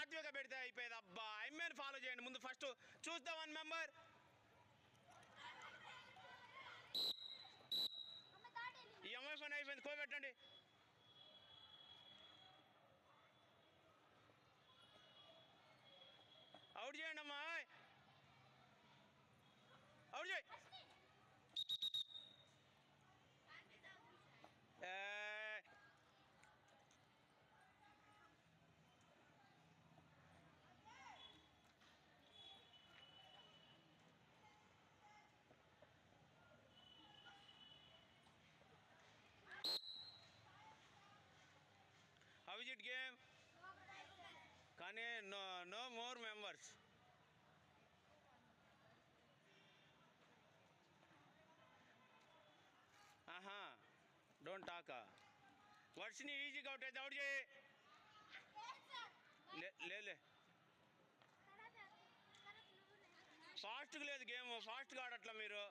సాత్విక పెడితే అయిపోయేది. అబ్బా ఎమ్మెని ఫాలో చేయండి ముందు. ఫస్ట్ చూద్దాం 1 మెంబర్. ఈ అమ్మాయి పని అయిపోయింది, కోపెట్టండి. అవుట్ చేయండి అమ్మా, అవుట్ చేయి. How is it game? కానీ no more members. Don't talk. Varshini ఈజీగా అవుట్ అయితే అవుట్ చేయి. లే ఫాస్ట్గా లేదు గేమ్, ఫాస్ట్గా ఆడట్లా మీరు.